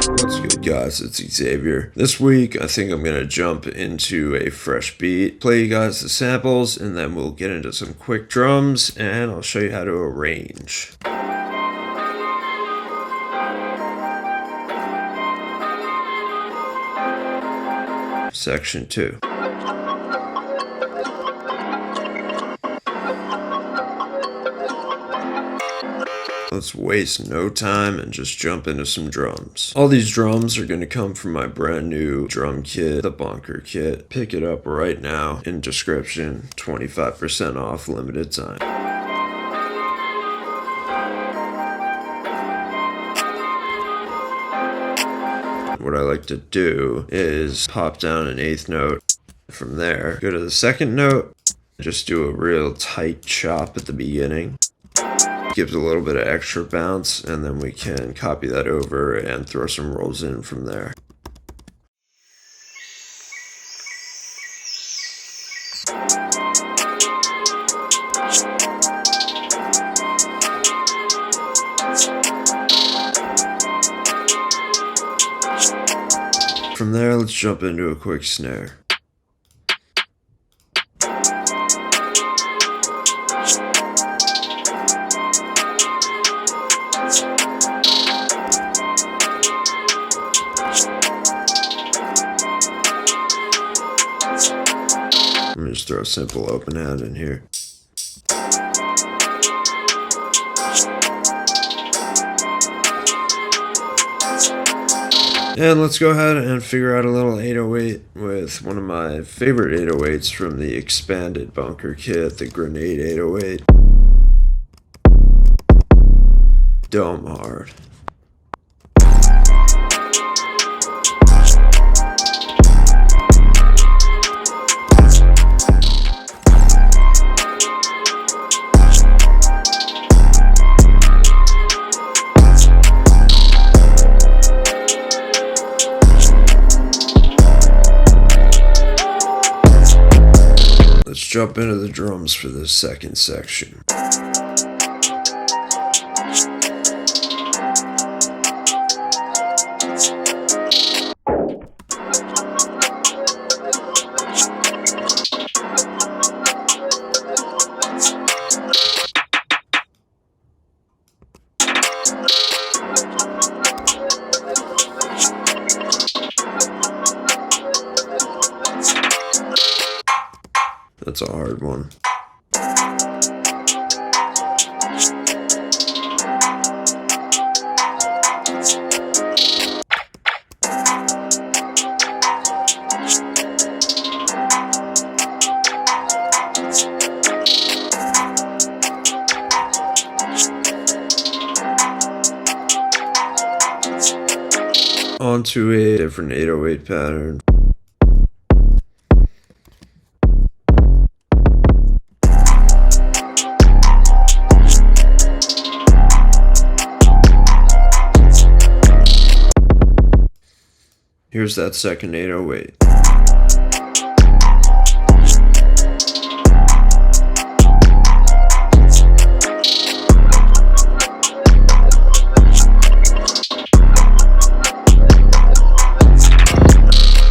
What's good, guys? It's Xavier. This week, I think I'm going to jump into a fresh beat, play you guys the samples, and then we'll get into some quick drums, and I'll show you how to arrange. Section 2. Let's waste no time and just jump into some drums. All these drums are going to come from my brand new drum kit, the Bunker kit. Pick it up right now in description, 25% off, limited time. What I like to do is pop down an eighth note. From there, go to the second note, just do a real tight chop at the beginning. Gives a little bit of extra bounce, and then we can copy that over and throw some rolls in from there. From there, let's jump into a quick snare. Let me just throw a simple open hand in here. And let's go ahead and figure out a little 808 with one of my favorite 808s from the expanded Bunker kit, the Grenade 808. Dome hard. Let's jump into the drums for this second section. That's a hard one. Onto a different 808 pattern. Here's that second 808.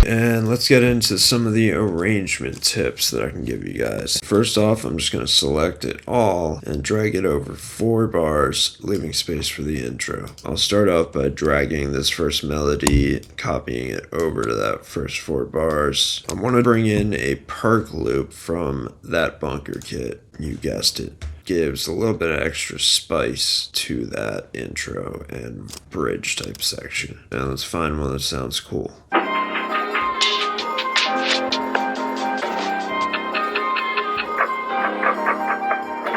And let's get into some of the arrangement tips that I can give you guys. First off, I'm just going to select it all and drag it over 4 bars, leaving space for the intro. I'll start off by dragging this first melody, copying it over to that first 4 bars. I want to bring in a Perc loop from that Bunker kit. You guessed it. Gives a little bit of extra spice to that intro and bridge type section. Now let's find one that sounds cool.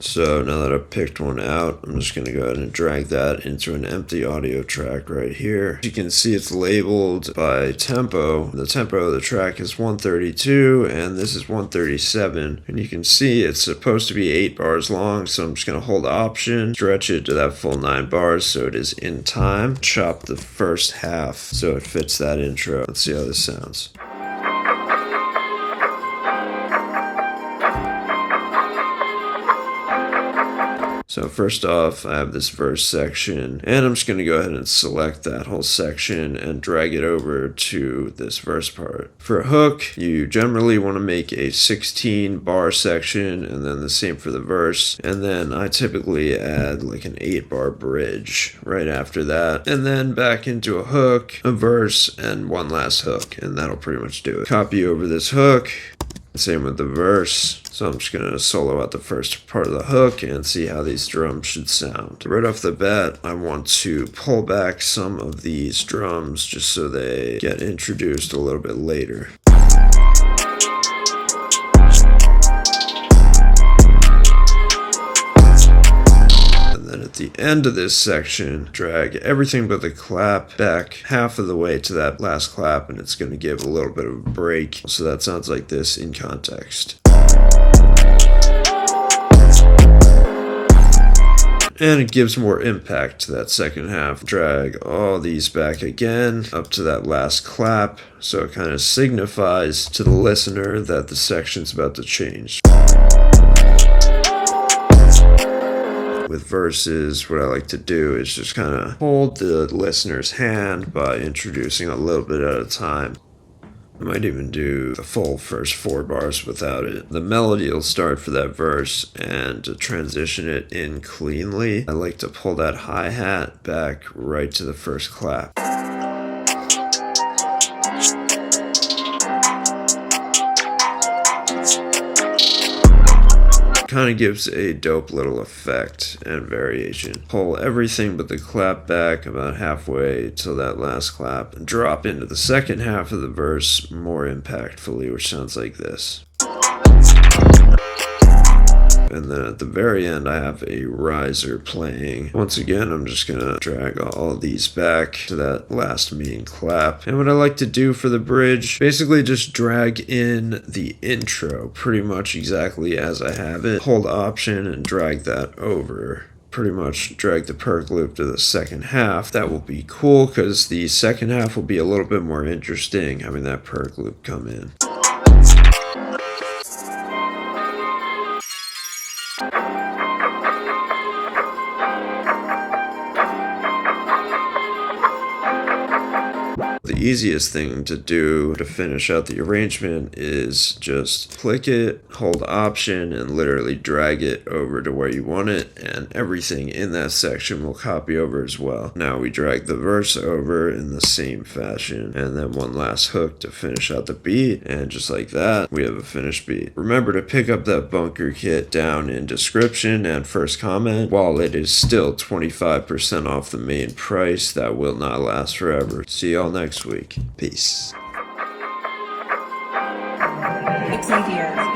So now that I've picked one out, I'm just going to go ahead and drag that into an empty audio track right here. You can see it's labeled by tempo. The tempo of the track is 132 and this is 137. And you can see it's supposed to be 8 bars long, so I'm just going to hold Option, stretch it to that full 9 bars so it is in time. Chop the first half so it fits that intro. Let's see how this sounds. So first off, I have this verse section, and I'm just going to go ahead and select that whole section and drag it over to this verse part. For a hook, you generally want to make a 16 bar section, and then the same for the verse, and then I typically add like an 8 bar bridge right after that, and then back into a hook, a verse, and one last hook, and that'll pretty much do it. Copy over this hook, same with the verse. So I'm just going to solo out the first part of the hook and see how these drums should sound. Right off the bat, I want to pull back some of these drums just so they get introduced a little bit later. At the end of this section, drag everything but the clap back half of the way to that last clap, and it's going to give a little bit of a break. So that sounds like this in context. And it gives more impact to that second half. Drag all these back again up to that last clap, so it kind of signifies to the listener that the section's about to change. With verses, what I like to do is just kind of hold the listener's hand by introducing a little bit at a time. I might even do the full first 4 bars without it. The melody will start for that verse, and to transition it in cleanly, I like to pull that hi-hat back right to the first clap. Kind of gives a dope little effect and variation. Pull everything but the clap back about halfway till that last clap, and drop into the second half of the verse more impactfully, which sounds like this. And then at the very end, I have a riser playing. Once again, I'm just going to drag all these back to that last main clap. And what I like to do for the bridge, basically just drag in the intro pretty much exactly as I have it. Hold Option and drag that over. Pretty much drag the perc loop to the second half. That will be cool because the second half will be a little bit more interesting having that perc loop come in. The easiest thing to do to finish out the arrangement is just click it, hold Option, and literally drag it over to where you want it, and everything in that section will copy over as well. Now we drag the verse over in the same fashion, and then one last hook to finish out the beat, and just like that, we have a finished beat. Remember to pick up that bunker kit down in description and first comment. While it is still 25% off the main price, that will not last forever. See y'all next week. Peace. kxvi.